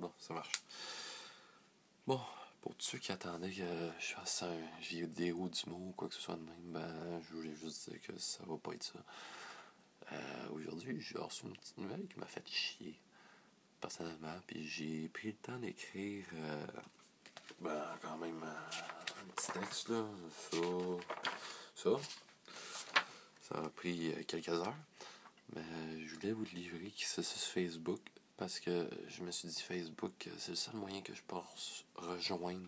Bon, ça marche. Bon, pour tous ceux qui attendaient que je fasse un vidéo d'humour ou quoi que ce soit de même, ben, je voulais juste dire que ça va pas être ça. Aujourd'hui, j'ai reçu une petite nouvelle qui m'a fait chier, personnellement, puis j'ai pris le temps d'écrire, quand même, un petit texte, là, ça. Ça m'a pris quelques heures, mais je voulais vous le livrer, qui c'est sur Facebook, parce que je me suis dit Facebook, c'est le seul moyen que je peux rejoindre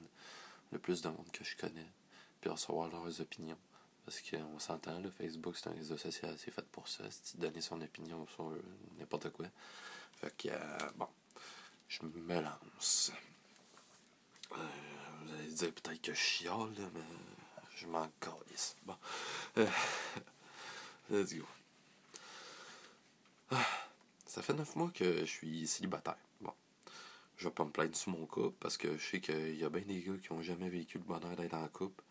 le plus de monde que je connais, puis recevoir leurs opinions. Parce qu'on s'entend, là, Facebook, c'est un réseau social assez fait pour ça, c'est donner son opinion sur n'importe quoi. Fait que, bon, je me lance. Vous allez dire peut-être que je chiale, là, mais je m'en calisse. Bon, let's go. Ça fait 9 mois que je suis célibataire. Bon, je vais pas me plaindre sur mon couple, parce que je sais qu'il y a bien des gars qui ont jamais vécu le bonheur d'être en couple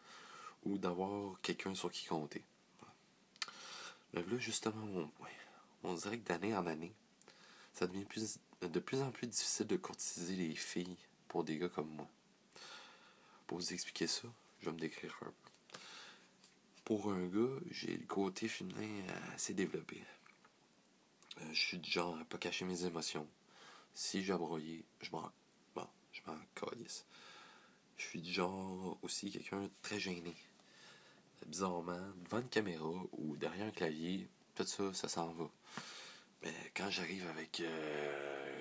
ou d'avoir quelqu'un sur qui compter. Mais là, justement, mon point. On dirait que d'année en année, ça devient de plus en plus difficile de courtiser les filles pour des gars comme moi. Pour vous expliquer ça, je vais me décrire un peu. Pour un gars, j'ai le côté féminin assez développé. Je suis du genre à pas cacher mes émotions. Si j'ai broyé, je m'en calisse. Je suis du genre aussi quelqu'un de très gêné. Bizarrement, devant une caméra ou derrière un clavier, tout ça, ça s'en va. Mais quand j'arrive avec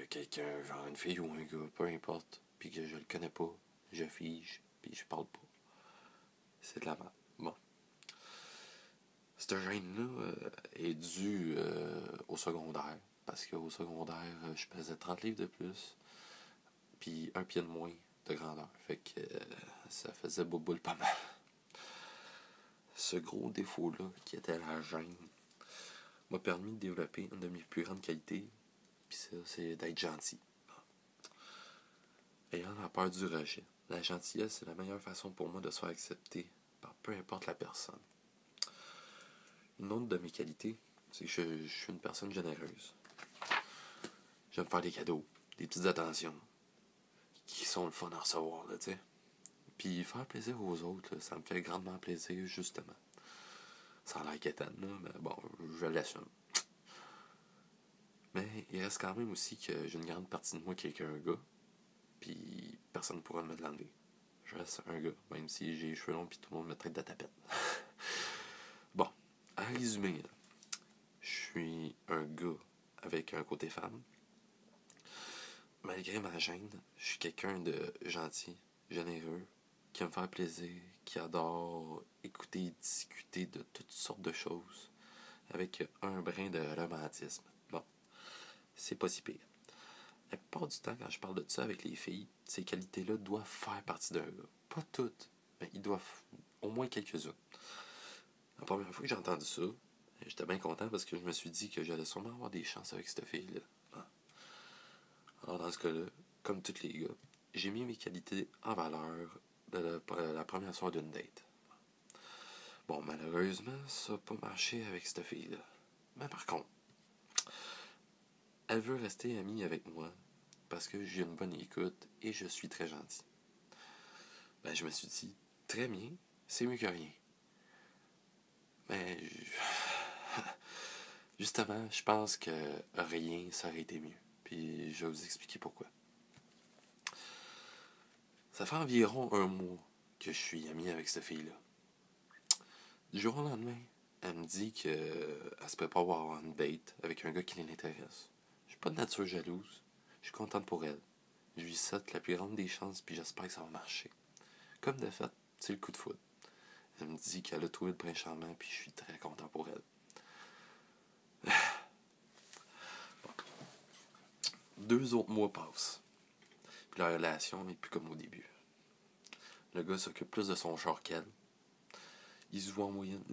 quelqu'un, genre une fille ou un gars, peu importe, puis que je le connais pas, je fige, puis je parle pas. C'est de la merde. Bon. Cette gêne-là est due au secondaire. Parce qu'au secondaire, je pesais 30 livres de plus, puis un pied de moins de grandeur. Fait que ça faisait boule pas mal. Ce gros défaut-là, qui était la gêne, m'a permis de développer une de mes plus grandes qualités, puis ça, c'est d'être gentil. Ayant la peur du rejet, la gentillesse, c'est la meilleure façon pour moi de se faire accepter par peu importe la personne. Une autre de mes qualités, c'est que je suis une personne généreuse. J'aime faire des cadeaux, des petites attentions, qui sont le fun à recevoir, là, tu sais. Puis faire plaisir aux autres, là, ça me fait grandement plaisir, justement. Ça a l'air quétaine, là, mais bon, je l'assume. Mais il reste quand même aussi que j'ai une grande partie de moi qui est qu'un gars, puis personne ne pourra me l'enlever. Je reste un gars, même si j'ai les cheveux longs puis tout le monde me traite de tapette. Bon, à résumer, là, je suis un gars avec un côté femme. Malgré ma gêne, je suis quelqu'un de gentil, généreux, qui aime faire plaisir, qui adore écouter et discuter de toutes sortes de choses, avec un brin de romantisme. Bon, c'est pas si pire. La plupart du temps, quand je parle de ça avec les filles, ces qualités-là doivent faire partie d'un gars. Pas toutes, mais ils doivent au moins quelques-unes. La première fois que j'ai entendu ça, j'étais bien content parce que je me suis dit que j'allais sûrement avoir des chances avec cette fille-là. Alors dans ce cas-là, comme tous les gars, j'ai mis mes qualités en valeur de la première soirée d'une date. Bon, malheureusement, ça n'a pas marché avec cette fille-là. Mais par contre, elle veut rester amie avec moi parce que j'ai une bonne écoute et je suis très gentil. Ben, je me suis dit, très bien, c'est mieux que rien. Mais, justement, je pense que rien, ça aurait été mieux. Puis, je vais vous expliquer pourquoi. Ça fait environ un mois que je suis ami avec cette fille-là. Du jour au lendemain, elle me dit qu'elle se prépare à avoir une date avec un gars qui l'intéresse. Je suis pas de nature jalouse. Je suis contente pour elle. Je lui souhaite la plus grande des chances, puis j'espère que ça va marcher. Comme de fait, c'est le coup de foudre. Elle me dit qu'elle a trouvé le prince charmant, puis je suis très content pour elle. Bon. 2 autres mois passent. Puis la relation n'est plus comme au début. Le gars s'occupe plus de son char qu'elle. Il se voit en moyenne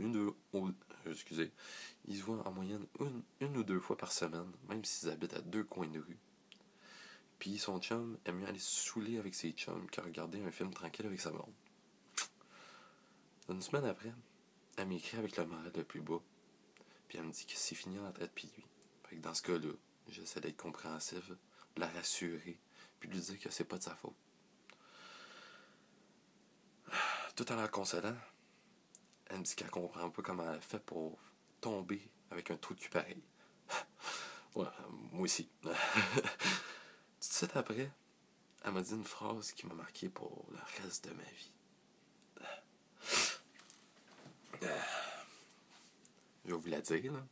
ils se voient en moyenne une ou 2 fois par semaine, même s'ils habitent à 2 coins de rue. Puis son chum aime mieux aller se saouler avec ses chums qu'à regarder un film tranquille avec sa blonde. Une semaine après, elle m'écrit avec le moral le plus bas, puis elle me dit que c'est fini en tête puis lui. Fait que dans ce cas-là, j'essaie d'être compréhensif, la rassurer, puis lui dire que c'est pas de sa faute. Tout en la consolant, elle me dit qu'elle comprend pas comment elle fait pour tomber avec un trou de cul pareil. Ouais, moi aussi. Tout de suite après, elle m'a dit une phrase qui m'a marqué pour le reste de ma vie. Je vais vous la dire, là.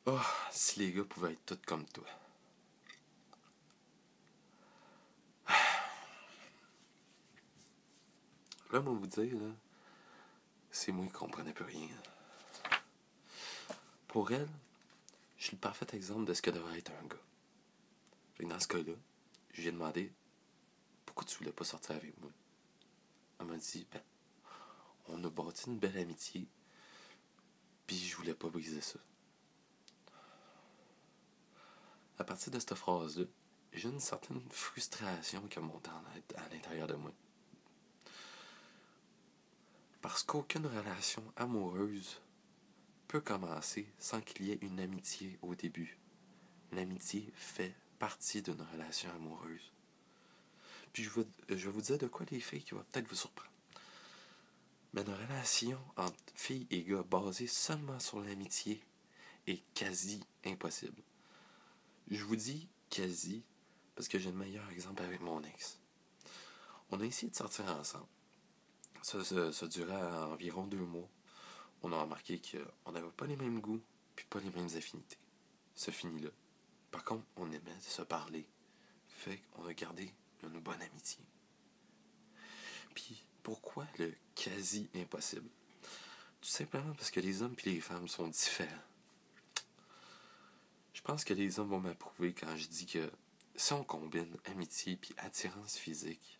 Oh, si les gars pouvaient être tous comme toi. Là, moi, vous dire, là, c'est moi qui comprenais plus rien. Pour elle, je suis le parfait exemple de ce que devrait être un gars. Et dans ce cas-là, je lui ai demandé pourquoi tu voulais pas sortir avec moi. Elle m'a dit, ben, on a bâti une belle amitié, puis je voulais pas briser ça. À partir de cette phrase-là, j'ai une certaine frustration qui a monté à l'intérieur de moi. Parce qu'aucune relation amoureuse peut commencer sans qu'il y ait une amitié au début. L'amitié fait partie d'une relation amoureuse. Puis je vais vous dire de quoi les filles qui va peut-être vous surprendre. Mais une relation entre filles et gars basée seulement sur l'amitié est quasi impossible. Je vous dis quasi parce que j'ai le meilleur exemple avec mon ex. On a essayé de sortir ensemble. Ça durait environ 2 mois. On a remarqué qu'on n'avait pas les mêmes goûts puis pas les mêmes affinités. Ça finit là. Par contre, on aimait se parler. Fait qu'on a gardé une bonne amitié. Puis, pourquoi le quasi impossible? Tout simplement parce que les hommes et les femmes sont différents. Je pense que les hommes vont m'approuver quand je dis que si on combine amitié et attirance physique,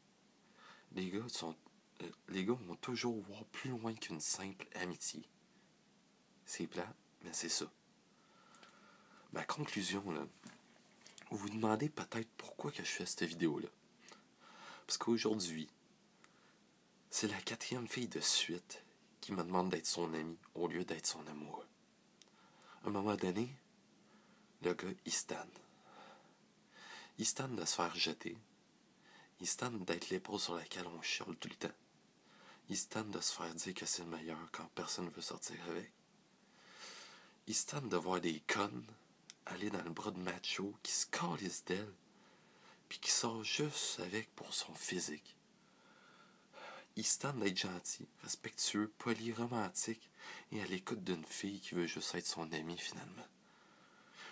les gars vont toujours voir plus loin qu'une simple amitié. C'est plat, mais c'est ça. Ma conclusion, là, vous vous demandez peut-être pourquoi que je fais cette vidéo-là. Parce qu'aujourd'hui, c'est la 4e fille de suite qui me demande d'être son ami au lieu d'être son amoureux. À un moment donné, le gars, il stanne. Il stanne de se faire jeter. Il stanne d'être l'épaule sur laquelle on chiale tout le temps. Il stanne de se faire dire que c'est le meilleur quand personne ne veut sortir avec. Il stanne de voir des connes aller dans le bras de macho qui se calissent d'elle puis qui sort juste avec pour son physique. Il stanne d'être gentil, respectueux, poli, romantique et à l'écoute d'une fille qui veut juste être son amie finalement.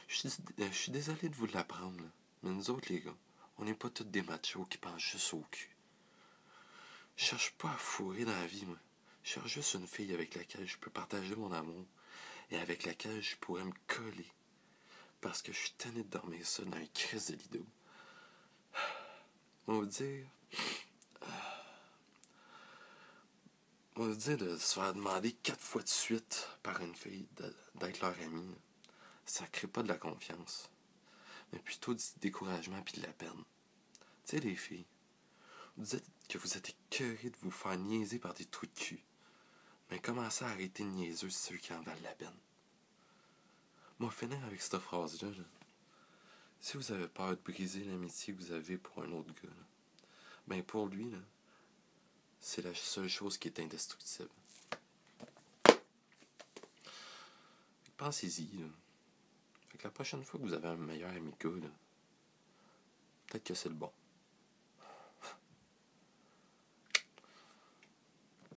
Je suis désolé de vous l'apprendre, là, mais nous autres les gars, on n'est pas tous des machos qui pensent juste au cul. Je cherche pas à fourrer dans la vie, moi. Je cherche juste une fille avec laquelle je peux partager mon amour et avec laquelle je pourrais me coller. Parce que je suis tanné de dormir ça dans une crise de lido. On va dire de se faire demander 4 fois de suite par une fille d'être leur amie. Ça crée pas de la confiance. Mais plutôt du découragement puis de la peine. Tu sais, les filles, vous dites que vous êtes écœurés de vous faire niaiser par des trous de cul. Mais commencez à arrêter de niaiser ceux qui en valent la peine. Moi, finir avec cette phrase-là, là. Si vous avez peur de briser l'amitié que vous avez pour un autre gars, là, ben pour lui, là, c'est la seule chose qui est indestructible. Pensez-y, là. Fait que la prochaine fois que vous avez un meilleur ami gars, là, peut-être que c'est le bon.